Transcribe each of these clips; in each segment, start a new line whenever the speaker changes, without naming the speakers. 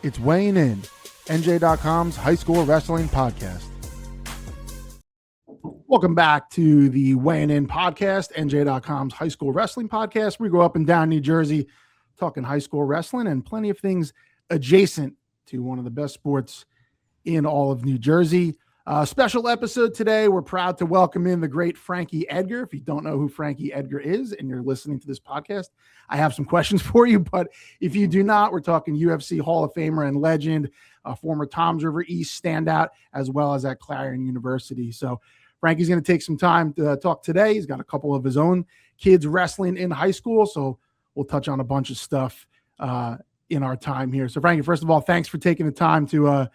It's weighing in, NJ.com's high school wrestling podcast. Welcome back to the Weighing In podcast, NJ.com's high school wrestling podcast. We go up and down New Jersey talking high school wrestling and plenty of things adjacent to one of the best sports in all of New Jersey. Special episode today. We're proud to welcome in the great Frankie Edgar. If you don't know who Frankie Edgar is and you're listening to this podcast, I have some questions for you. But if you do not, we're talking UFC Hall of Famer and legend, former Toms River East standout, as well as at Clarion University. So Frankie's going to take some time to talk today. He's got a couple of his own kids wrestling in high school. So we'll touch on a bunch of stuff in our time here. So Frankie, first of all, thanks for taking the time to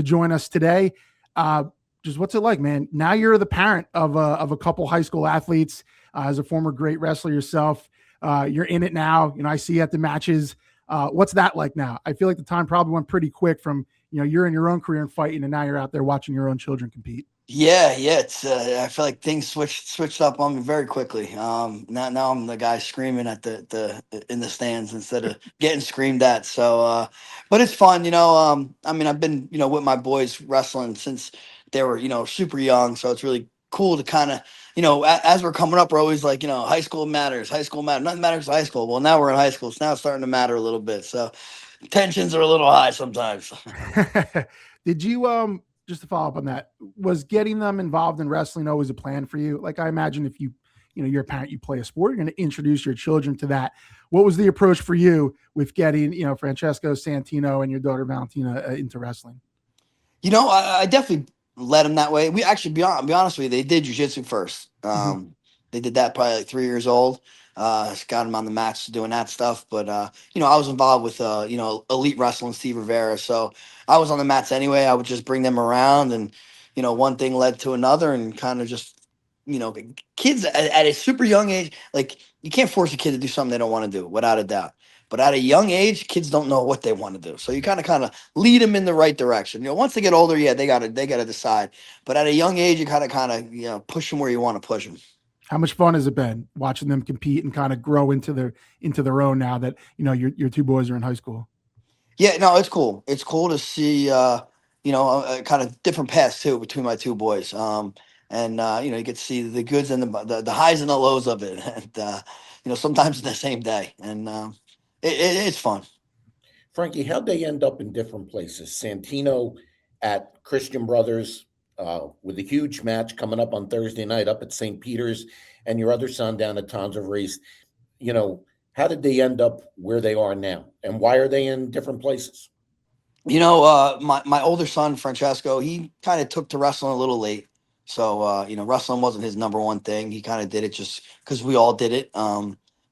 join us today. Just what's it like, man? Now you're the parent of a couple high school athletes. As a former great wrestler yourself, you're in it now. You know, I see you at the matches. What's that like now? I feel like the time probably went pretty quick from, you know, you're in your own career and fighting, and now you're out there watching your own children compete.
Yeah. It's I feel like things switched up on me very quickly. Now I'm the guy screaming at the in the stands instead of getting screamed at. So, but it's fun, you know. I mean, I've been, you know, with my boys wrestling since they were, you know, super young. So it's really cool to kind of, you know, as we're coming up, we're always like, you know, high school matters. Nothing matters in high school. Well, now we're in high school. So now it's starting to matter a little bit. So tensions are a little high sometimes.
Did you, just to follow up on that, was getting them involved in wrestling always a plan for you? Like, I imagine if you know, you're a parent, you play a sport, you're going to introduce your children to that. What was the approach for you with getting, you know, Francesco Santino and your daughter Valentina into wrestling? You know,
I definitely led them that way. We actually, be honest with you, they did jiu-jitsu first. They did that probably like 3 years old. Got them on the mats doing that stuff. But, you know, I was involved with, you know, elite wrestling, Steve Rivera. So I was on the mats anyway. I would just bring them around, and, you know, one thing led to another, and kind of just, you know, kids at a super young age, like, you can't force a kid to do something they don't want to do, without a doubt. But at a young age, kids don't know what they want to do. So you kind of lead them in the right direction. You know, once they get older, yeah, they gotta decide. But at a young age, you kind of, you know, push them where you want to push them.
How much fun has it been watching them compete and kind of grow into their own now that, you know, your two boys are in high school?
Yeah, no, it's cool. It's cool to see, you know, kind of different paths too between my two boys. And you know, you get to see the goods and the highs and the lows of it, and you know, sometimes in the same day, and it's fun.
Frankie, how'd they end up in different places? Santino at Christian Brothers with a huge match coming up on Thursday night up at St. Peter's, and your other son down at Toms River East. You know, how did they end up where they are now, and why are they in different places?
You know, my older son, Francesco, he kind of took to wrestling a little late. So, you know, wrestling wasn't his number one thing. He kind of did it just because we all did it.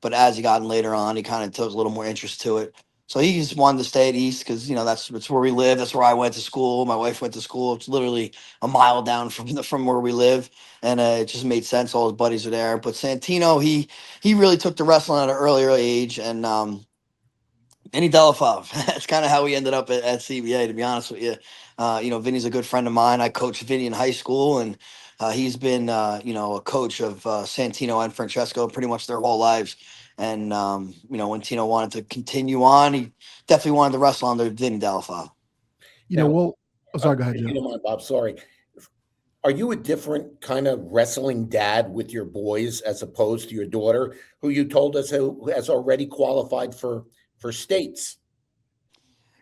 But as he got later on, he kind of took a little more interest to it. So he just wanted to stay at East because, you know, that's where we live. That's where I went to school. My wife went to school. It's literally a mile down from where we live. And it just made sense. All his buddies are there. But Santino, he really took to wrestling at an earlier age. And Vinny Delafave. That's kind of how we ended up at CBA, to be honest with you. You know, Vinny's a good friend of mine. I coached Vinny in high school, and he's been, you know, a coach of Santino and Francesco pretty much their whole lives. And, you know, when Tino wanted to continue on, he definitely wanted to wrestle under Vinny Delafave.
You know, well, sorry, go ahead, Joe.
You don't mind, Bob, sorry. Are you a different kind of wrestling dad with your boys as opposed to your daughter, who you told us who has already qualified for states?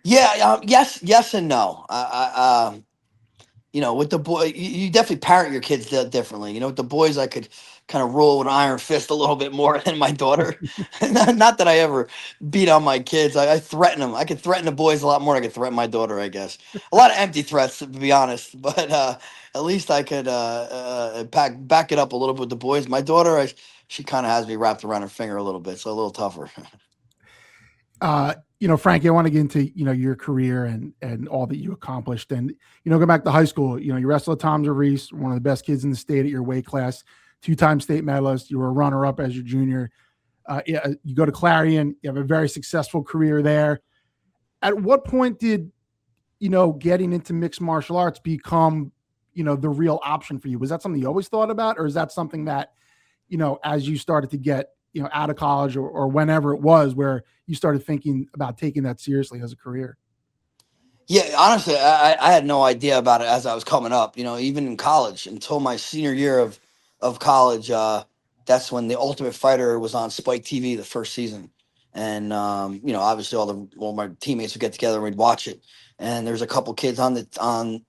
Yeah, yes and no. You know, with the boy, you definitely parent your kids differently. You know, with the boys, I could kind of rule with an iron fist a little bit more than my daughter. Not that I ever beat on my kids. I threaten them. I could threaten the boys a lot more than I could threaten my daughter, I guess. A lot of empty threats, to be honest. But at least I could back it up a little bit with the boys. My daughter, she kind of has me wrapped around her finger a little bit, so a little tougher.
You know, Frankie, I want to get into, you know, your career and all that you accomplished. And, you know, go back to high school. You know, you wrestled at Toms River East, one of the best kids in the state at your weight class, 2-time state medalist. You were a runner-up as your junior. You go to Clarion. You have a very successful career there. At what point did, you know, getting into mixed martial arts become, you know, the real option for you? Was that something you always thought about? Or is that something that, you know, as you started to get, you know, out of college or whenever it was where you started thinking about taking that seriously as a career?
Yeah, honestly, I had no idea about it as I was coming up. Even in college, until my senior year of college, that's when the Ultimate Fighter was on Spike TV the first season, and obviously all my teammates would get together and we'd watch it. And there's a couple kids on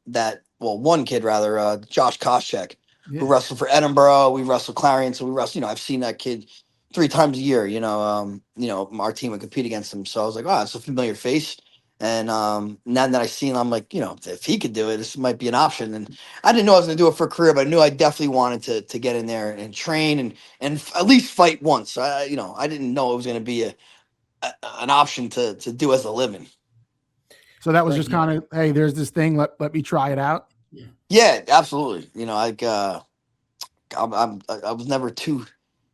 that. Well, one kid rather, Josh Koscheck, who
Yeah.
wrestled for Edinburgh. We wrestled Clarion, so we wrestled. I've seen that kid 3 times a year. Our team would compete against him. So I was like, oh, it's a familiar face. And now that I seen, I'm like, if he could do it, this might be an option. And I didn't know I was going to do it for a career, but I knew I definitely wanted to get in there and train and at least fight once. I didn't know it was going to be an option to do as a living.
So that was just
Frankie,
kind of, hey, there's this thing. Let me try it out.
Yeah, absolutely. I was never too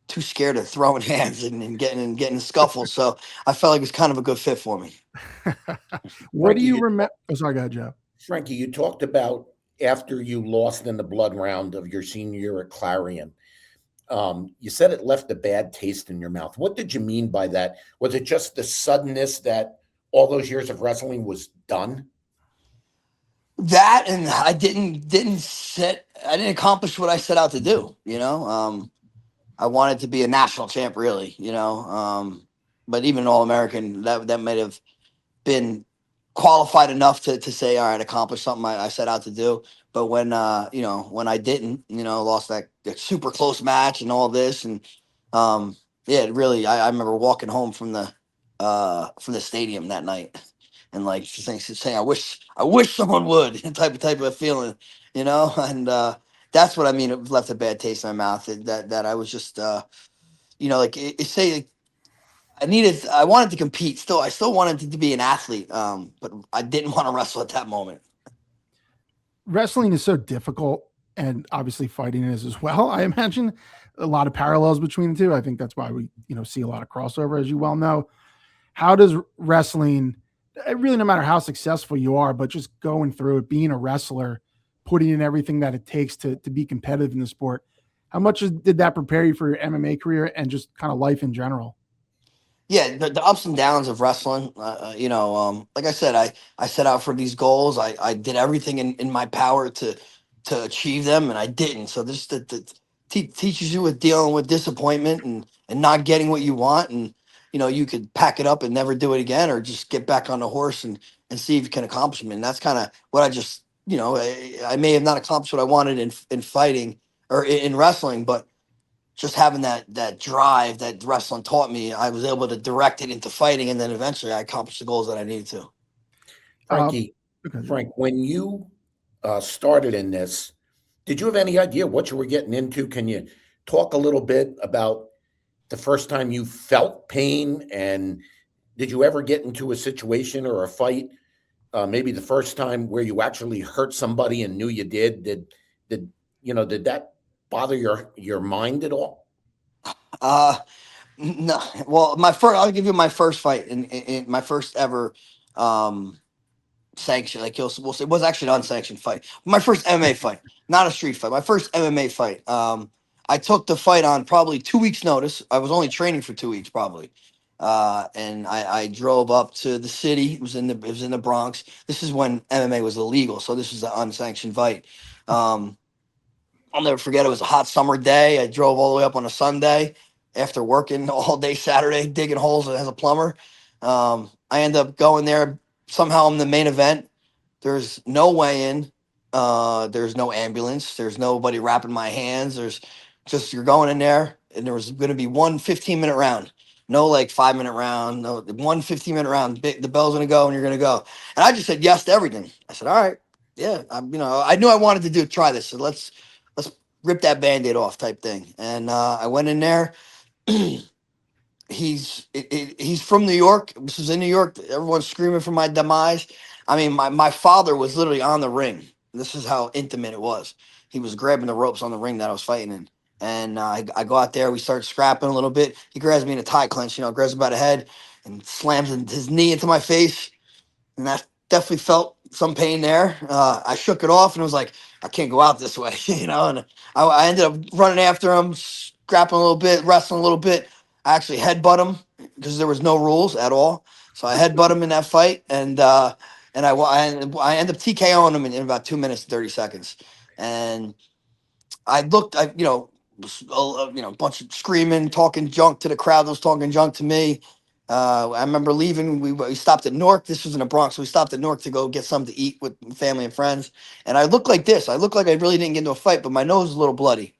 scared of throwing hands and getting scuffles, so I felt like it was kind of a good fit for me.
What do
Frankie,
you remember? Oh, sorry, go ahead, Joe.
Frankie, you talked about after you lost in the blood round of your senior year at Clarion. You said it left a bad taste in your mouth. What did you mean by that? Was it just the suddenness that all those years of wrestling was done?
That, and I didn't accomplish what I set out to do. I wanted to be a national champ, really. But even All American, that might have been qualified enough to say, all right, accomplish something I set out to do. But when when I didn't, lost that super close match and all this, and yeah, it really, I remember walking home from the stadium that night and like saying, I wish someone would type of feeling, and that's what I mean. It left a bad taste in my mouth. That I was just like say. Like, I wanted to compete still. I still wanted to be an athlete, but I didn't want to wrestle at that moment.
Wrestling is so difficult, and obviously fighting is as well. I imagine a lot of parallels between the two. I think that's why we see a lot of crossover, as you well know. How does wrestling, really, no matter how successful you are, but just going through it, being a wrestler, putting in everything that it takes to be competitive in the sport, how much did that prepare you for your MMA career and just kind of life in general?
Yeah, the ups and downs of wrestling. Like I said, I set out for these goals. I did everything in my power to achieve them, and I didn't. So this teaches you with dealing with disappointment and not getting what you want, and you could pack it up and never do it again, or just get back on the horse and see if you can accomplish it. And that's kind of what I just I may have not accomplished what I wanted in fighting or in wrestling, but just having that drive that wrestling taught me, I was able to direct it into fighting, and then eventually I accomplished the goals that I needed to.
Frankie,
Okay.
Frank, when you started in this, did you have any idea what you were getting into? Can you talk a little bit about the first time you felt pain, and did you ever get into a situation or a fight, maybe the first time where you actually hurt somebody and knew you did? Did that bother your mind at all?
Uh, no, well, I'll give you my first fight in my first ever sanction. Like we'll say, it was actually an unsanctioned fight. My first MMA fight, not a street fight. My first MMA fight. I took the fight on probably 2 weeks' notice. I was only training for 2 weeks, probably. And I drove up to the city. It was in the Bronx. This is when MMA was illegal, so this was an unsanctioned fight. I'll never forget. It was a hot summer day. I drove all the way up on a Sunday after working all day Saturday, digging holes as a plumber. I end up going there. Somehow I'm the main event. There's no weigh-in. There's no ambulance. There's nobody wrapping my hands. There's just you're going in there, and there was going to be one 15-minute round. No, like 5-minute round. No, one 15-minute round. The bell's going to go, and you're going to go. And I just said yes to everything. I said, all right, yeah. I knew I wanted to try this. So let's rip that Band-Aid off type thing. And I went in there. He's from New York. This was in New York. Everyone's screaming for my demise. I mean, my father was literally on the ring. This is how intimate it was. He was grabbing the ropes on the ring that I was fighting in. And I go out there. We start scrapping a little bit. He grabs me in a tie clinch, grabs me by the head and slams his knee into my face. And that definitely felt some pain there. I shook it off and was like, I can't go out this way, And I ended up running after him, scrapping a little bit, wrestling a little bit. I actually headbutt him because there was no rules at all. So I headbutt him in that fight, and and I end up TKOing him in about 2 minutes and 30 seconds. And I looked, a bunch of screaming, talking junk to the crowd that was talking junk to me. I remember leaving. We stopped at Newark. This was in the Bronx. So we stopped at Newark to go get something to eat with family and friends. And I looked like this. I looked like I really didn't get into a fight, but my nose was a little bloody.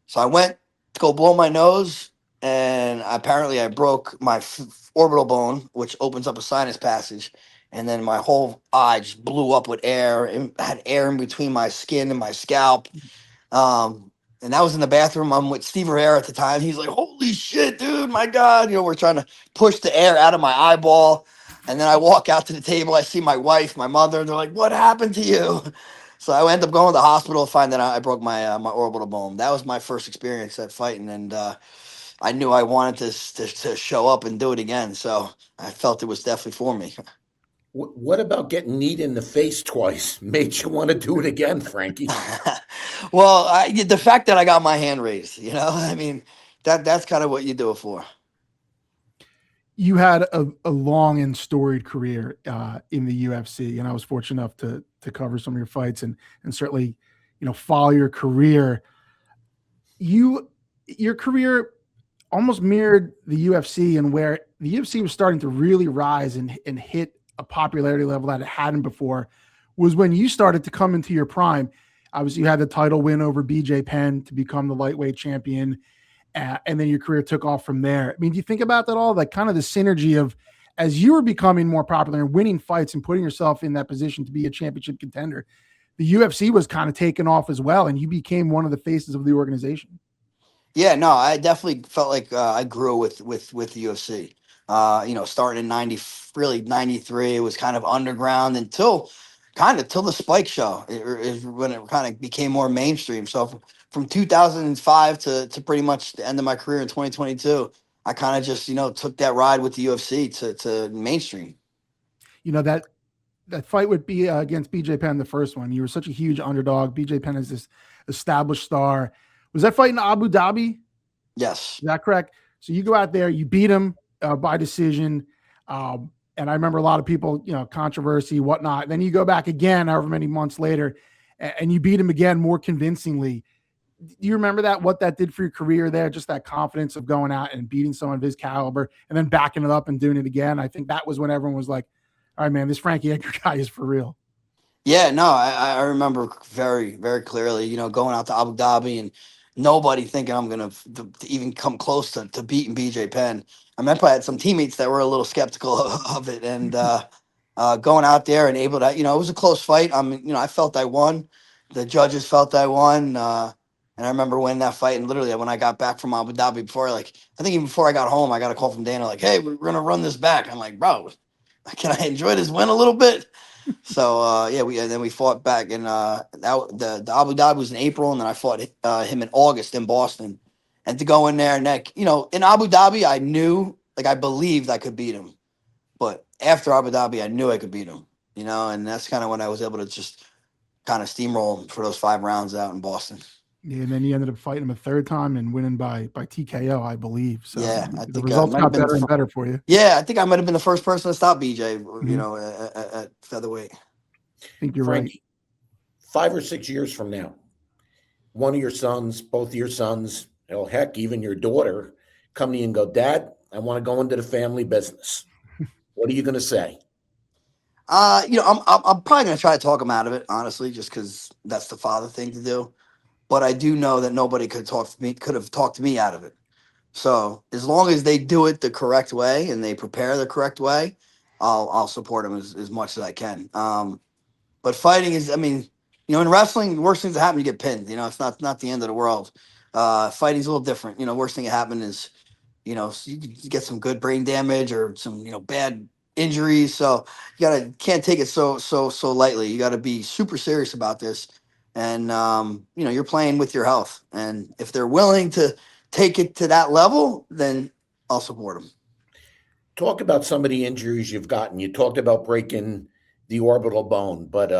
So I went to go blow my nose, and apparently I broke my orbital bone, which opens up a sinus passage. And then my whole eye just blew up with air, and had air in between my skin and my scalp. And that was in the bathroom. I'm with Steve Herrera at the time. He's like, "Holy shit, dude, my God." We're trying to push the air out of my eyeball. And then I walk out to the table. I see my wife, my mother. They're like, "What happened to you?" So I end up going to the hospital to find that I broke my orbital bone. That was my first experience at fighting. And I knew I wanted to show up and do it again. So I felt it was definitely for me.
What about getting kneed in the face twice made you want to do it again, Frankie?
Well, the fact that I got my hand raised, I mean, that's kind of what you do it for.
You had a long and storied career in the UFC, and I was fortunate enough to cover some of your fights and certainly, follow your career. Your career almost mirrored the UFC, and where the UFC was starting to really rise and hit a popularity level that it hadn't before was when you started to come into your prime. Obviously, you had the title win over BJ Penn to become the lightweight champion, and then your career took off from there. I mean, do you think about that all? Like kind of the synergy of as you were becoming more popular and winning fights and putting yourself in that position to be a championship contender, the UFC was kind of taking off as well, and you became one of the faces of the organization.
Yeah, no, I definitely felt like I grew with the UFC. Starting in 93, it was kind of underground until the Spike Show is when it kind of became more mainstream. So from 2005 to pretty much the end of my career in 2022, I kind of just took that ride with the UFC to mainstream.
That fight would be against BJ Penn, the first one. You were such a huge underdog. BJ Penn is this established star. Was that fight in Abu Dhabi?
Yes.
Is that correct? So you go out there, you beat him by decision. And I remember a lot of people, controversy, whatnot. Then you go back again, however many months later, and you beat him again more convincingly. Do you remember what that did for your career there? Just that confidence of going out and beating someone of his caliber and then backing it up and doing it again. I think that was when everyone was like, all right, man, this Frankie Edgar guy is for real.
Yeah, no, I remember very, very clearly, going out to Abu Dhabi and nobody thinking I'm going to even come close to beating BJ Penn. I mean, I had some teammates that were a little skeptical of it, and going out there and able to, it was a close fight. I felt I won. The judges felt I won. And I remember winning that fight. And literally when I got back from Abu Dhabi I think even before I got home, I got a call from Dana like, "Hey, we're going to run this back." I'm like, "Bro, can I enjoy this win a little bit?" So then we fought back in the Abu Dhabi was in April, and then I fought him in August in Boston. And to go in there and in Abu Dhabi, I knew, I believed I could beat him, but after Abu Dhabi, I knew I could beat him. And that's kind of when I was able to just kind of steamroll him for those 5 rounds out in Boston.
Yeah, and then you ended up fighting him a third time and winning by TKO, I believe. So
yeah,
the results got better and better for you.
Yeah, I think I might have been the first person to stop BJ, at featherweight.
I think you're
Frankie,
right.
5 or 6 years from now, one of your sons, both of your sons, heck, even your daughter, come to you and go, "Dad, I want to go into the family business." What are you going to say?
I'm probably going to try to talk him out of it, honestly, just because that's the father thing to do. But I do know that nobody could have talked me out of it. So as long as they do it the correct way and they prepare the correct way, I'll support them as much as I can. But fighting is, in wrestling, the worst things that happen, you get pinned. It's not the end of the world. Fighting's a little different. Worst thing that happen is, you get some good brain damage or some, bad injuries. So you can't take it so lightly. You got to be super serious about this. And, you're playing with your health. And if they're willing to take it to that level, then I'll support them.
Talk about some of the injuries you've gotten. You talked about breaking the orbital bone, but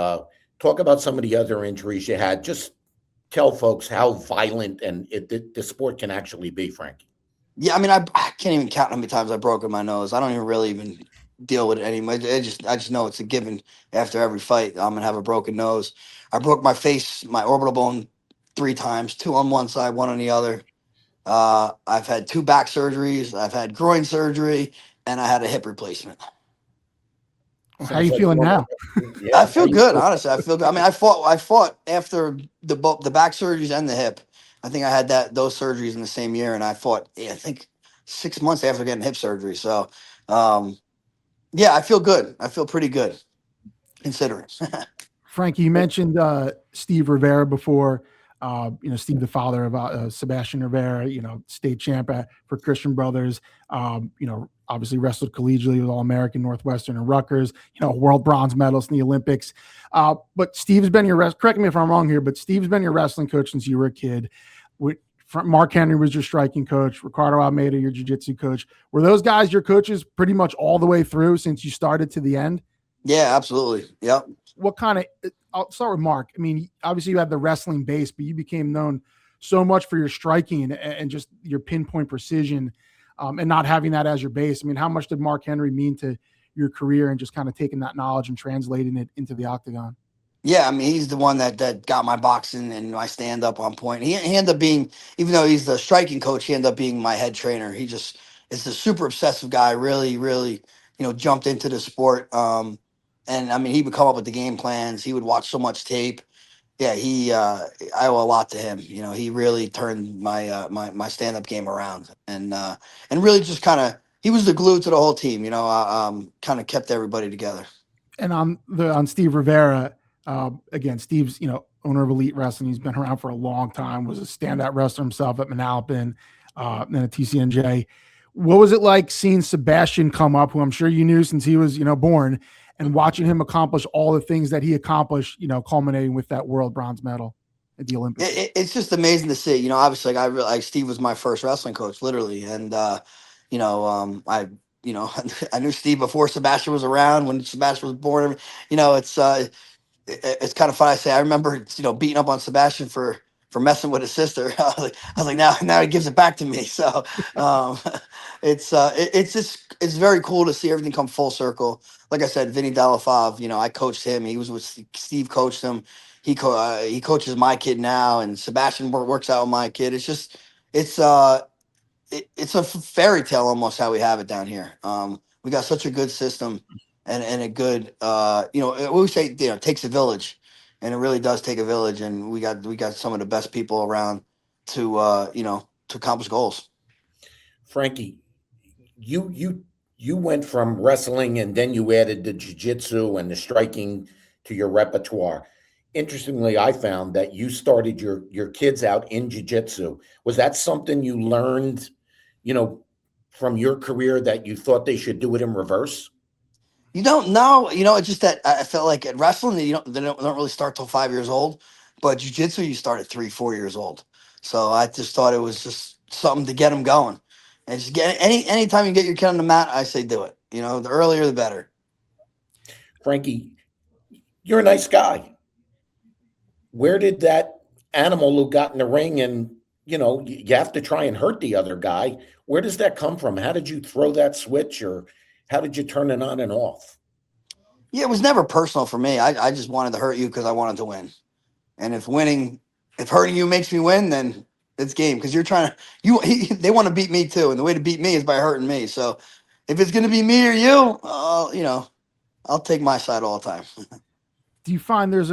talk about some of the other injuries you had. Just tell folks how violent and the sport can actually be, Frankie.
Yeah, I can't even count how many times I've broken my nose. I don't even really deal with it anymore. I just know it's a given. After every fight, I'm gonna have a broken nose. I broke my face, my orbital bone 3 times, 2 on one side, 1 on the other. I've had 2 back surgeries. I've had groin surgery, and I had a hip replacement.
How are you
Sounds like
feeling
one
now?
I
yeah. How
feel
you
good,
feel?
honestly. I feel good. I mean, I fought after the back surgeries and the hip. I think I had those surgeries in the same year, and I fought. I think 6 months after getting hip surgery. So, um, yeah, I feel good. I feel pretty good, considering.
Frankie, you mentioned Steve Rivera before. Steve, the father of Sebastian Rivera, state champ for Christian Brothers. Obviously wrestled collegiately with All-American, Northwestern, and Rutgers. World bronze medalist in the Olympics. But Steve's been correct me if I'm wrong here, but Steve's been your wrestling coach since you were a kid. Mark Henry was your striking coach. Ricardo Almeida, your jiu-jitsu coach. Were those guys your coaches pretty much all the way through since you started to the end?
Yeah, absolutely. Yep.
What kind of, I'll start with Mark. I mean, obviously you had the wrestling base, but you became known so much for your striking and just your pinpoint precision, and not having that as your base. I mean, how much did Mark Henry mean to your career and just kind of taking that knowledge and translating it into the octagon?
Yeah, I mean, he's the one that got my boxing and my stand up on point. He ended up being, even though he's the striking coach, he ended up being my head trainer. He just is a super obsessive guy. Really, really, jumped into the sport. And I mean, he would come up with the game plans. He would watch so much tape. Yeah, I owe a lot to him. He really turned my stand up game around, and really just he was the glue to the whole team. Kind of kept everybody together.
And on Steve Rivera, again, Steve's owner of Elite Wrestling. He's been around for a long time. Was a standout wrestler himself at Manalapan, then at TCNJ. What was it like seeing Sebastian come up, who I'm sure you knew since he was born, and watching him accomplish all the things that he accomplished, culminating with that world bronze medal at the Olympics?
It's just amazing to see. Obviously, Steve was my first wrestling coach, literally, and I I knew Steve before Sebastian was around. When Sebastian was born, it's kind of fun. I say I remember beating up on Sebastian for messing with his sister. I was like now he gives it back to me. So um, it's very cool to see everything come full circle. Like I said, Vinny Delafav, I coached him. He was with Steve, coached him. He coaches my kid now, and Sebastian works out with my kid. It's it's a fairy tale almost how we have it down here. We got such a good system and a good we say it takes a village, and it really does take a village, and we got some of the best people around to to accomplish goals.
Frankie, you went from wrestling and then you added the jiu-jitsu and the striking to your repertoire. Interestingly, I found that you started your kids out in jiu-jitsu. Was that something you learned, from your career, that you thought they should do it in reverse?
You don't know, it's just that I felt like at wrestling they don't really start till 5 years old, but jujitsu you start at 3-4 years old. So I just thought it was just something to get them going, and just get anytime you get your kid on the mat, I say do it. The earlier the better.
Frankie, you're a nice guy. Where did that animal who got in the ring and, you have to try and hurt the other guy? Where does that come from? How did you throw that switch, or how did you turn it on and off?
Yeah, it was never personal for me. I just wanted to hurt you because I wanted to win. And if hurting you makes me win, then it's game. Because you're trying to, they want to beat me too. And the way to beat me is by hurting me. So if it's going to be me or you, I'll take my side all the time.
Do you find there's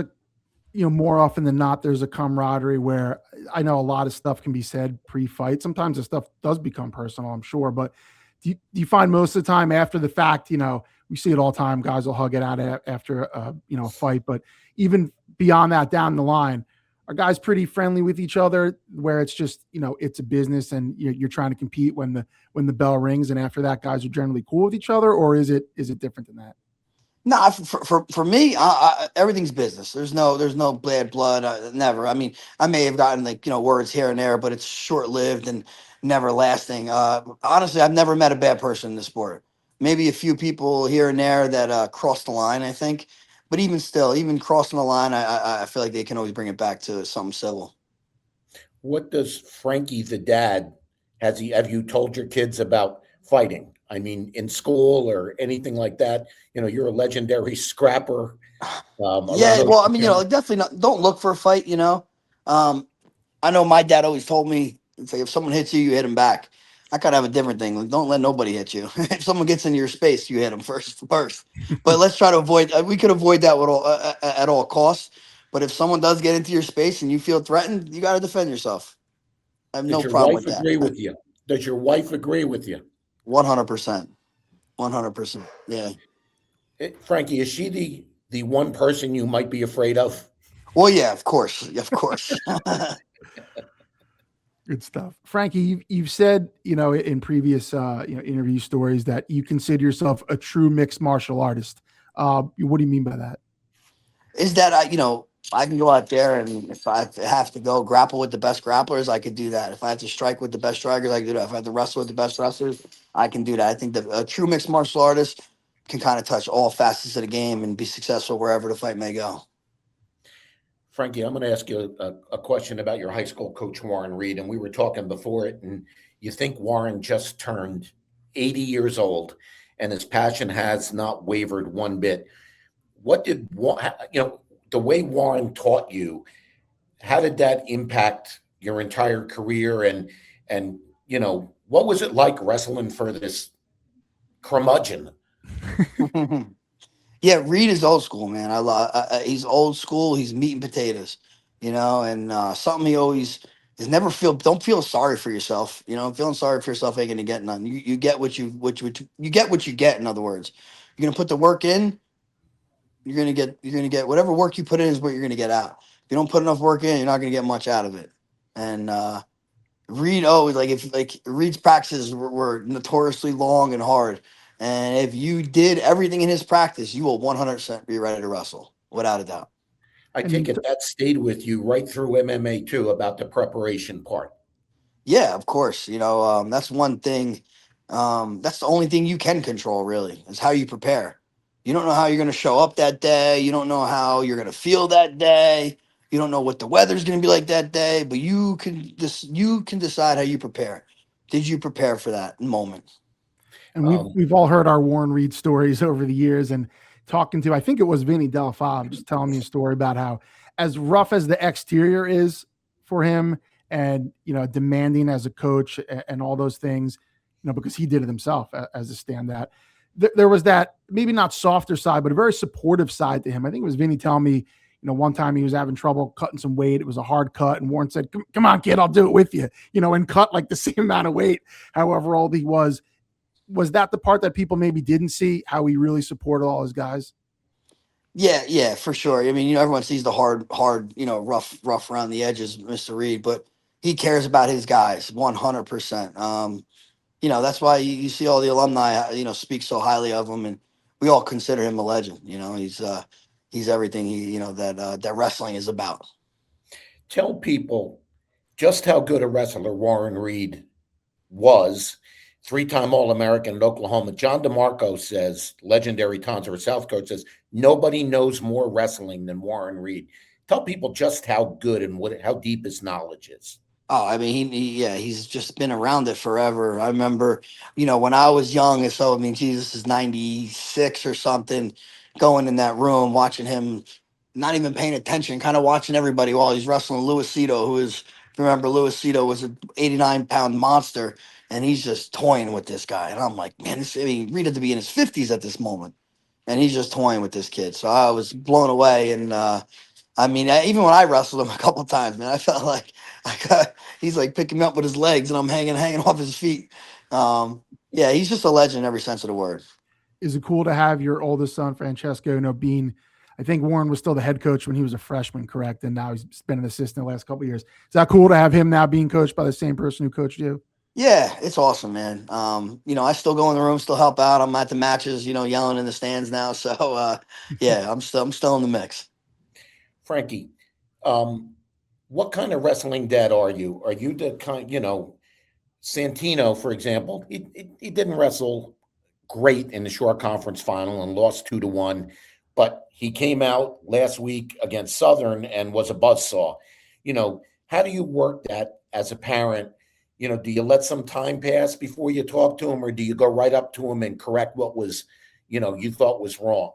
more often than not, there's a camaraderie where I know a lot of stuff can be said pre-fight. Sometimes the stuff does become personal, I'm sure. But do you find most of the time after the fact, we see it all the time, guys will hug it out after a fight, but even beyond that, down the line, are guys pretty friendly with each other where it's just, it's a business and you're trying to compete when the bell rings, and after that guys are generally cool with each other? Or is it different than that?
No, for me, everything's business. There's no bad blood. Never. I mean, I may have gotten words here and there, but it's short lived and never lasting. Honestly, I've never met a bad person in the sport. Maybe a few people here and there that cross the line, I think. But even still, even crossing the line, I feel like they can always bring it back to something civil.
What does Frankie the dad, have you told your kids about fighting? I mean, in school or anything like that? You know, you're a legendary scrapper.
Yeah, well, I mean, definitely not. Don't look for a fight. I know my dad always told me, say, if someone hits you, you hit him back. I kind of have a different thing. Like, don't let nobody hit you. If someone gets into your space, you hit them first. But let's try to avoid. We could avoid that with at all costs. But if someone does get into your space and you feel threatened, you got to defend yourself. I have
Does
no
your
problem
wife
with that.
agree with you? Does your wife agree with you?
100%. 100%. Yeah.
Frankie, is she the one person you might be afraid of?
Well, yeah, of course. Of course.
Good stuff. Frankie, you've said, in previous, interview stories that you consider yourself a true mixed martial artist. What do you mean by that?
Is that, I can go out there and if I have to go grapple with the best grapplers, I could do that. If I have to strike with the best strikers, I can do that. If I have to wrestle with the best wrestlers, I can do that. I think that a true mixed martial artist can kind of touch all facets of the game and be successful wherever the fight may go.
Frankie, I'm going to ask you a question about your high school coach, Warren Reid. And we were talking before it, and you think Warren just turned 80 years old and his passion has not wavered one bit. What did, the way Warren taught you, how did that impact your entire career? And what was it like wrestling for this curmudgeon?
Yeah, Reed is old school, man. I love. He's old school. He's meat and potatoes, and something he always is never feel. Don't feel sorry for yourself. Feeling sorry for yourself ain't gonna get none. You get what you get what you get. In other words, you're gonna put the work in. You're gonna get whatever work you put in is what you're gonna get out. If you don't put enough work in, you're not gonna get much out of it. And Reed always Reed's practices were notoriously long and hard. And if you did everything in his practice, you will 100% be ready to wrestle, without a doubt.
I take it that stayed with you right through MMA too, about the preparation part.
Yeah, of course. That's one thing. That's the only thing you can control, really, is how you prepare. You don't know how you're going to show up that day. You don't know how you're going to feel that day. You don't know what the weather's going to be like that day. But you can decide how you prepare. Did you prepare for that moment?
And we've all heard our Warren Reid stories over the years, and talking to, I think it was Vinny Delafave, just telling me a story about how, as rough as the exterior is for him, and demanding as a coach and all those things, because he did it himself as a standout. There was that maybe not softer side, but a very supportive side to him. I think it was Vinny telling me, one time he was having trouble cutting some weight. It was a hard cut, and Warren said, "Come on, kid, I'll do it with you." And cut like the same amount of weight, however old he was. Was that the part that people maybe didn't see, how he really supported all his guys?
Yeah, for sure. I mean, everyone sees the hard, rough around the edges, Mr. Reid, but he cares about his guys 100%. That's why you see all the alumni, speak so highly of him, and we all consider him a legend. He's everything that wrestling is about.
Tell people just how good a wrestler Warren Reid was. 3-time All-American at Oklahoma. John DeMarco says, legendary Tonsor South coach, says, nobody knows more wrestling than Warren Reid. Tell people just how good and how deep his knowledge is.
Oh, I mean, he's just been around it forever. I remember, when I was young, and so, Jesus is 96 or something, going in that room, watching him, not even paying attention, kind of watching everybody while he's wrestling Louis Cito, who is, remember, Louis Cito was an 89-pound monster, and he's just toying with this guy. And I'm like, man, Reid had to be in his 50s at this moment, and he's just toying with this kid. So I was blown away, and even when I wrestled him a couple of times, man, I felt like he's like picking me up with his legs and I'm hanging off his feet. Yeah, he's just a legend in every sense of the word.
Is it cool to have your oldest son, Francesco, being, I think Warren was still the head coach when he was a freshman, correct? And now he's been an assistant the last couple of years. Is that cool to have him now being coached by the same person who coached you?
Yeah, it's awesome, man. I still go in the room, still help out. I'm at the matches, yelling in the stands now. So, yeah, I'm still in the mix.
Frankie, what kind of wrestling dad are you? Are you the kind, Santino, for example, he didn't wrestle great in the short conference final and lost 2-1, but he came out last week against Southern and was a buzzsaw. How do you work that as a parent, Do you let some time pass before you talk to him, or do you go right up to him and correct what was, you thought was wrong?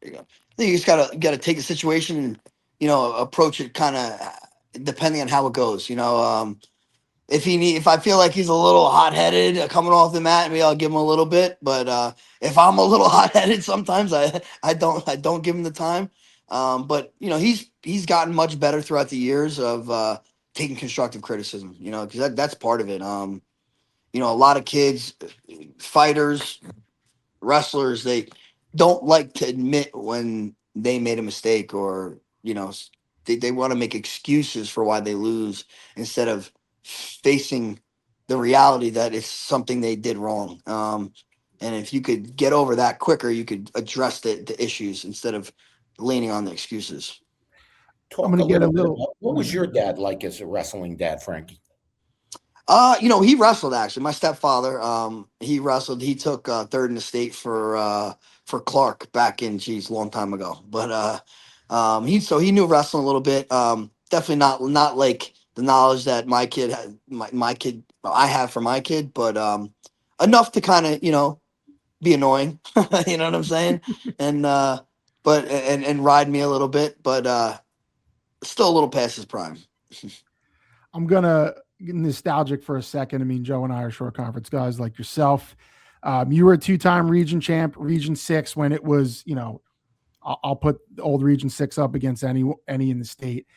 There you go. I think you just gotta take a situation and approach it kind of depending on how it goes. If I feel like he's a little hot headed coming off the mat, maybe I'll give him a little bit. But if I'm a little hot headed, sometimes I don't give him the time. But he's gotten much better throughout the years of taking constructive criticism. Because that's part of it. A lot of kids, fighters, wrestlers, they don't like to admit when they made a mistake, or they want to make excuses for why they lose instead of facing the reality that it's something they did wrong. And if you could get over that quicker, you could address the issues instead of leaning on the excuses.
Talk a little bit about what was your dad like as a wrestling dad, Frankie?
He wrestled actually. My stepfather, he wrestled. He took third in the state for Clark back in a long time ago. But he knew wrestling a little bit. Definitely not like the knowledge that my kid had, my kid I have for my kid, but enough to kind of be annoying. You know what I'm saying? And and ride me a little bit, but still a little past his prime.
I'm gonna get nostalgic for a second. I mean, Joe and I are short conference guys like yourself. You were a 2-time region champ, Region 6, when it was, I'll put the old Region 6 up against any in the state.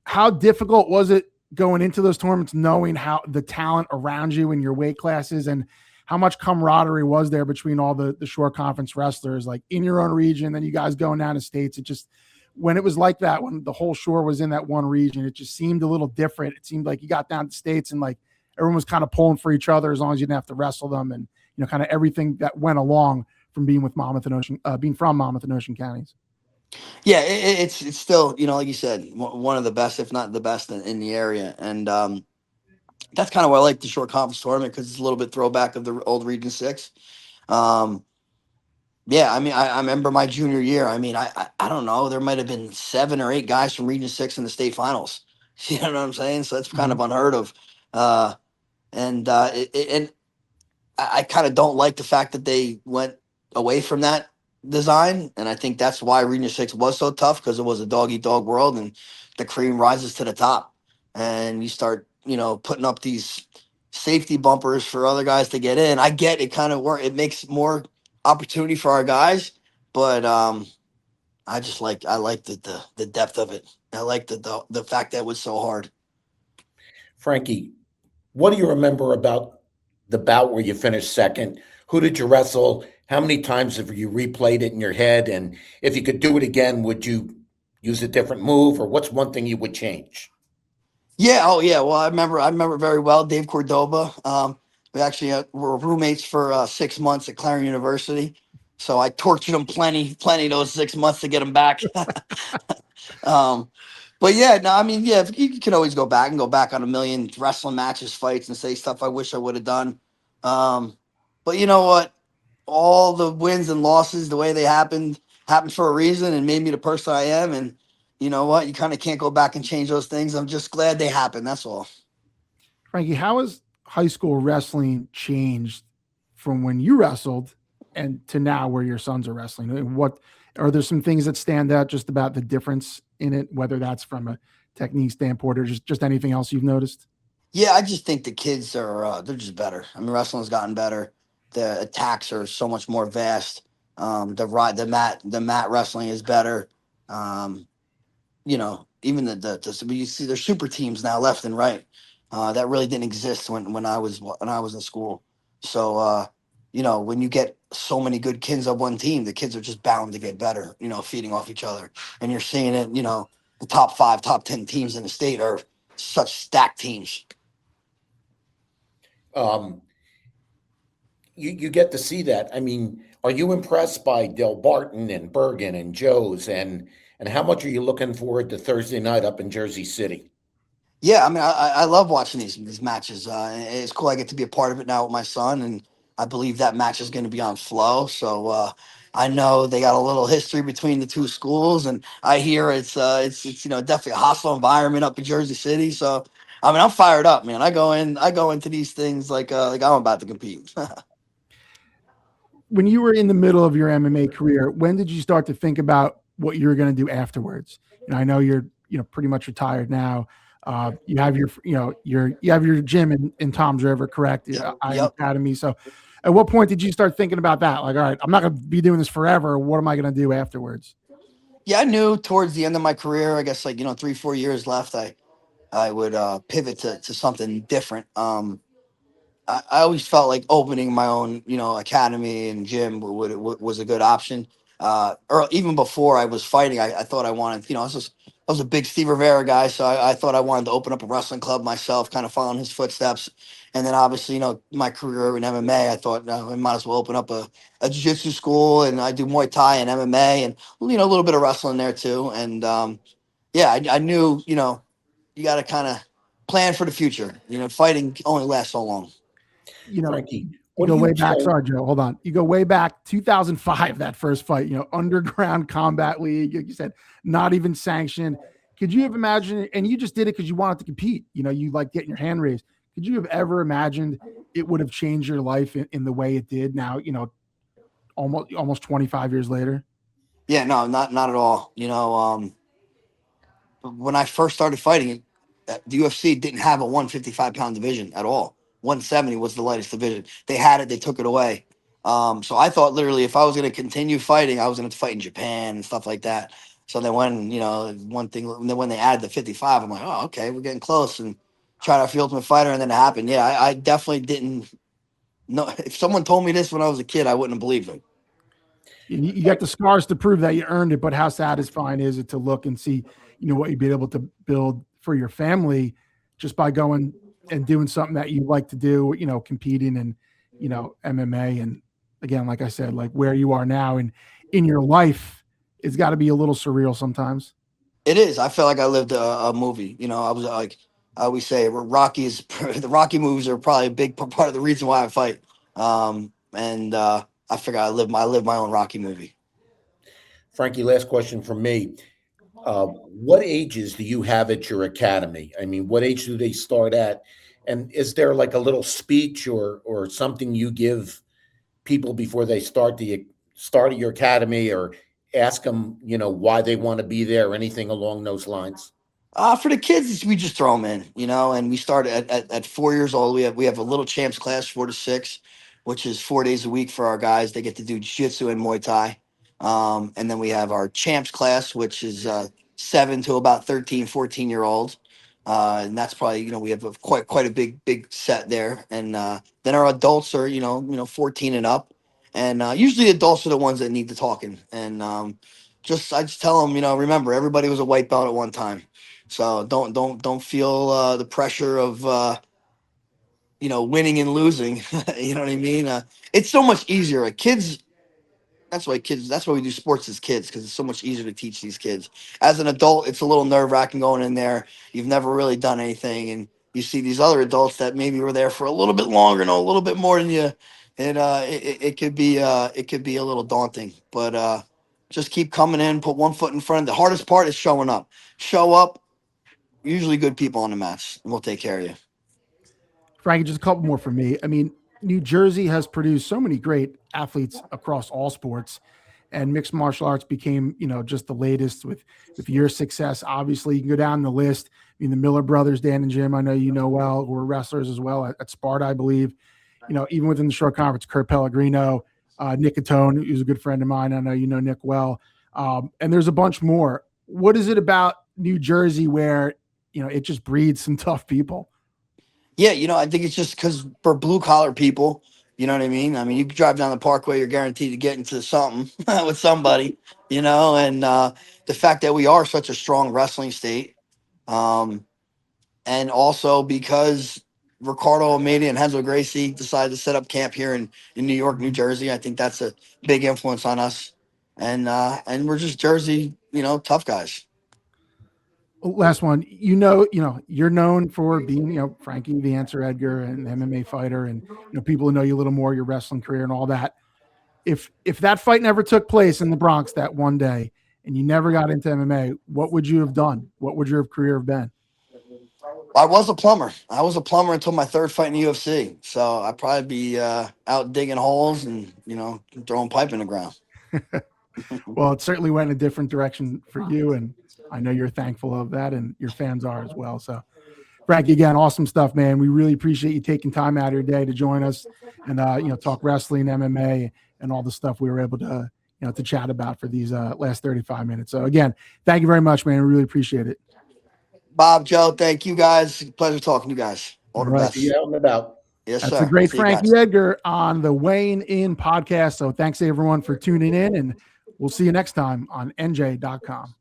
How difficult was it going into those tournaments, knowing how the talent around you in your weight classes, and how much camaraderie was there between all the short conference wrestlers, like in your own region, then you guys going down to states? It just, when it was like that, when the whole shore was in that one region, it just seemed a little different. It seemed like you got down to states and like everyone was kind of pulling for each other as long as you didn't have to wrestle them, and kind of everything that went along from being with Monmouth and Ocean, being from Monmouth and Ocean counties.
Yeah, it's still, like you said, one of the best, if not the best in the area. And that's kind of why I like the short conference tournament, because it's a little bit throwback of the old Region 6. Yeah, I mean, I remember my junior year. I mean, I don't know. There might have been 7 or 8 guys from Region 6 in the state finals. You know what I'm saying? So that's kind of unheard of. And I kind of don't like the fact that they went away from that design. And I think that's why Region 6 was so tough, because it was a dog-eat-dog world, and the cream rises to the top. And you start, putting up these safety bumpers for other guys to get in. I get it, kind of work. It makes more opportunity for our guys, but I like the depth of it. I like the fact that it was so hard.
Frankie, what do you remember about the bout where you finished second? Who did you wrestle? How many times have you replayed it in your head? And if you could do it again, would you use a different move, or what's one thing you would change?
Yeah. Oh, yeah. Well, I remember very well Dave Cordoba. We actually were roommates for 6 months at Clarion University. So I tortured him plenty those 6 months to get him back. But yeah, no, I mean, yeah, you can always go back on a million wrestling matches, fights, and say stuff I wish I would have done. But you know what? All the wins and losses, the way they happened for a reason and made me the person I am. And you know what? You kind of can't go back and change those things. I'm just glad they happened. That's all.
Frankie, how has high school wrestling changed from when you wrestled and to now where your sons are wrestling? And what are there some things that stand out just about the difference in it, whether that's from a technique standpoint or just anything else you've noticed?
Yeah, I just think the kids are they're just better. I mean, wrestling's gotten better. The attacks are so much more vast. The mat wrestling is better. Um, Even you see there's super teams now left and right. That really didn't exist when I was in school. So when you get so many good kids on one team, the kids are just bound to get better. Feeding off each other, and you're seeing it. The top 5, top 10 teams in the state are such stacked teams.
Um, you get to see that. I mean, are you impressed by Del Barton and Bergen and Joe's, and how much are you looking forward to Thursday night up in Jersey City?
Yeah, I mean, I love watching these matches. It's cool. I get to be a part of it now with my son, and I believe that match is going to be on Flow. So I know they got a little history between the two schools, and I hear it's definitely a hostile environment up in Jersey City. So I mean, I'm fired up, man. I go into these things like I'm about to compete.
When you were in the middle of your MMA career, when did you start to think about what you were going to do afterwards? I know you're, pretty much retired now. You have your, you have your gym in Tom's River, correct? Iron
Yep.
Academy. So at what point did you start thinking about that? Like, all right, I'm not going to be doing this forever. What am I going to do afterwards?
Yeah, I knew towards the end of my career, I guess 3-4 years left, I would pivot to something different. I always felt like opening my own, academy and gym was a good option. Or even before I was fighting, I thought I wanted, I was a big Steve Rivera guy, so I thought I wanted to open up a wrestling club myself, kind of following his footsteps. And then obviously, my career in MMA, I thought I might as well open up a jiu-jitsu school, and I do Muay Thai and MMA, and a little bit of wrestling there too. And yeah, I knew, you got to kind of plan for the future. Fighting only lasts so long.
Frankie,
You
what
go
do you
way back.
tell?
Sorry, Joe. Hold on. You go way back 2005, that first fight, underground combat league. Like you said, not even sanctioned. Could you have imagined, and you just did it because you wanted to compete, you like getting your hand raised. Could you have ever imagined it would have changed your life in the way it did now, almost 25 years later?
Yeah, no, not at all. When I first started fighting, the UFC didn't have a 155-pound division at all. 170 was the lightest division. They had it, they took it away. So I thought literally if I was going to continue fighting, I was going to fight in Japan and stuff like that. So then when they added the 55, I'm like, oh, okay, we're getting close, and tried out for Ultimate Fighter, and then it happened. Yeah, I definitely didn't know. If someone told me this when I was a kid, I wouldn't have believed it.
You got the scars to prove that you earned it, but how satisfying is it to look and see, what you'd be able to build for your family just by going and doing something that you like to do, competing and, MMA. And again, like I said, like where you are now and in your life, it's got to be a little surreal sometimes.
It is. I feel like I lived a movie. I was like, I always say, Rocky is the Rocky movies are probably a big part of the reason why I fight. And I figure I live my own Rocky movie.
Frankie, last question from me. What ages do you have at your academy? I mean, what age do they start at? And is there like a little speech or something you give people before they start of your academy, or ask them, why they want to be there, or anything along those lines?
For the kids, we just throw them in, and we start at 4 years old. We have a little champs class, 4 to 6, which is 4 days a week for our guys. They get to do jiu-jitsu and Muay Thai. And then we have our champs class, which is 7 to about 13, 14-year-old. And that's probably, we have quite a big set there. And then our adults are, 14 and up. And usually adults are the ones that need the talking. And I just tell them, remember, everybody was a white belt at one time. So don't feel the pressure of winning and losing. You know what I mean? It's so much easier. Kids. That's why kids. That's why we do sports as kids, because it's so much easier to teach these kids. As an adult, it's a little nerve-wracking going in there. You've never really done anything, and you see these other adults that maybe were there for a little bit longer, know a little bit more than you. And it could be a little daunting. But just keep coming in. Put one foot in front. The hardest part is showing up. Show up. Usually good people on the mats, and we'll take care of you.
Frankie, just a couple more for me. I mean, New Jersey has produced so many great athletes across all sports, and mixed martial arts became, just the latest with your success. Obviously, you can go down the list. I mean, the Miller brothers, Dan and Jim, I know you know well, who were wrestlers as well at Sparta, I believe. Even within the short conference, Kurt Pellegrino, Nick Catone, who's a good friend of mine. I know you know Nick well. And there's a bunch more. What is it about New Jersey where, it just breeds some tough people?
Yeah, I think it's just because for blue collar people, you know what I mean? I mean, you drive down the parkway, you're guaranteed to get into something with somebody, and the fact that we are such a strong wrestling state. And also because Ricardo Almeida and Henzo Gracie decided to set up camp here in New York, New Jersey. I think that's a big influence on us. And we're just Jersey, tough guys.
Last one, you're known for being, Frankie the Answer Edgar, and MMA fighter, and people who know you a little more, your wrestling career and all that. If that fight never took place in the Bronx that one day, and you never got into MMA, what would you have done? What would your career have been?
I was a plumber. I was a plumber until my third fight in the UFC. So I'd probably be out digging holes and, throwing pipe in the ground.
Well, it certainly went in a different direction for you, and I know you're thankful of that, and your fans are as well. So, Frankie, again, awesome stuff, man. We really appreciate you taking time out of your day to join us and talk wrestling, MMA, and all the stuff we were able to to chat about for these last 35 minutes. So, again, thank you very much, man. We really appreciate it.
Bob, Joe, thank you guys. Pleasure talking to you guys. All the best.
See you out and about.
Yes,
That's
sir.
the great
See you
Frankie
guys.
Edgar on the Weighing In podcast. So thanks everyone for tuning in, and we'll see you next time on NJ.com.